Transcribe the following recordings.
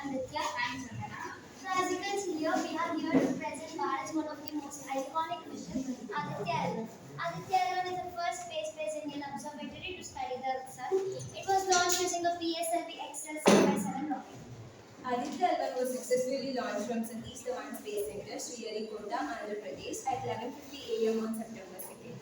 Adithya. Thanks, Vandana. So as you can see here, we are here to present Bharat's one of the most iconic missions, Adithya L-1. Adithya L-1 is the first space-based Indian observatory to study the sun. It was launched using a PSLV XL 7x7 rocket. Adithya L-1 was successfully launched from Satish Dhawan Space Center, Sriharikota, Andhra Pradesh at 11:50 a.m. on September 2nd.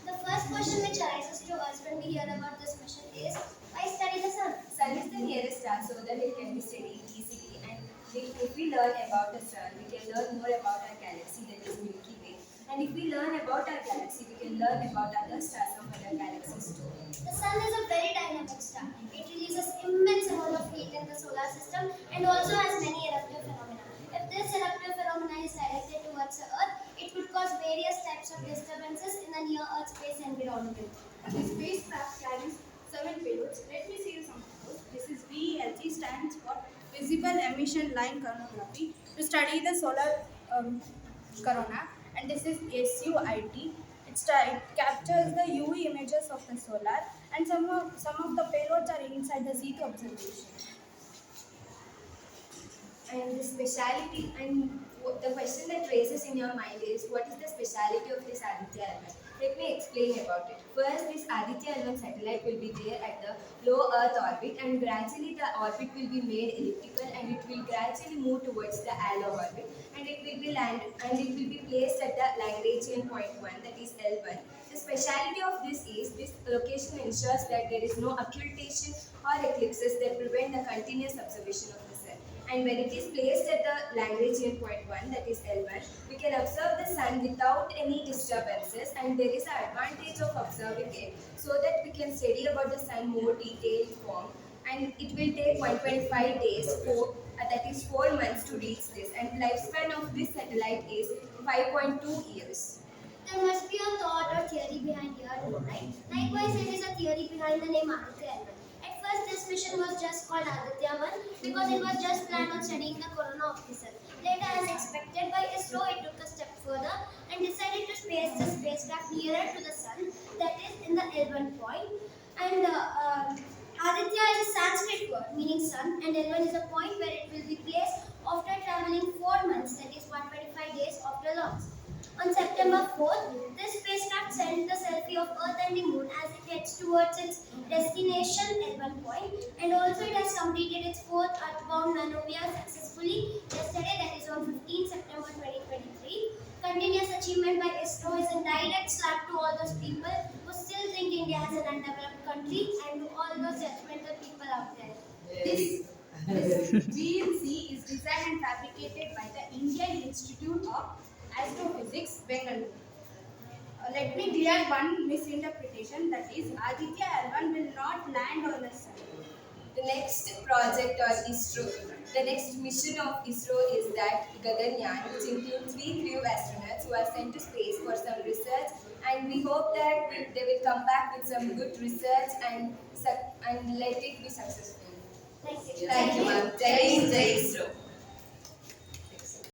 The first question which arises to us when we hear about this mission is, why study the sun? Sun is the nearest star so that it can be studied easily, and if we learn about the sun, we can learn more about our galaxy, that is Milky Way. And if we learn about our galaxy, we can learn about other stars from other galaxies too. The sun is a very dynamic star. It releases immense amount of heat in the solar system and also has many eruptive phenomena. If this eruptive phenomena is directed towards the Earth, it would cause various types of disturbances in the near-Earth space environment. The spacecraft carries 7 payloads. Let me see you some photos. This is VELC, stands for Visible Emission Line Coronagraphy, to study the solar corona. And this is SUIT. It captures the UV images of the solar, and some of the payloads are inside the ZT observation. And the speciality, and the question that raises in your mind is, what is the speciality of this Adithya L-1? Let me explain about it. First, this Adithya L-1 satellite will be there at the low Earth orbit, and gradually the orbit will be made elliptical, and it will gradually move towards the halo orbit, and it will be placed at the Lagrangian point 1, that is L1. The speciality of this is, this location ensures that there is no occultation or eclipses that prevent the continuous observation of the sun. And when it is placed at the Lagrangian point 1, that is L1, we can observe the sun without any disturbances, and there is an advantage of observing it so that we can study about the sun more detailed form, and it will take 125 days, that is 4 months to reach this, and lifespan of this satellite is 5.2 years. There must be a thought or theory behind here, right? Likewise, there is a theory behind the name Adithya L-1. At first, this mission was just called Adithya 1 because it was just planned on studying the corona of the sun. Later, as expected by ISRO, it took a step further and decided to place the spacecraft nearer to the sun, that is in the L1 point. And Aditya is a Sanskrit word meaning sun, and L1 is a point where it will be placed after traveling 4 months, that is 125 days after launch. On September 4th, this spacecraft sent the selfie of Earth and the Moon as it heads towards its destination L1 point, and also it has completed its 4th earthbound maneuver successfully yesterday, that is on 15 September 2023. Continuous achievement by ISRO is a direct slap to all those people who still think India has an undeveloped country, and to all those judgmental people out there. This VLC is designed and fabricated by the Indian Institute of Astrophysics, Bengaluru. Let me clear one misinterpretation, that is, Adithya L-1 will not land on the sun. The next project or ISRO, the next mission of ISRO is that Gaganyaan, which includes 3 crew astronauts who are sent to space for some research, and we hope that they will come back with some good research and let it be successful. Thank you. Thank you, ma'am. Jai Hind, Jai ISRO.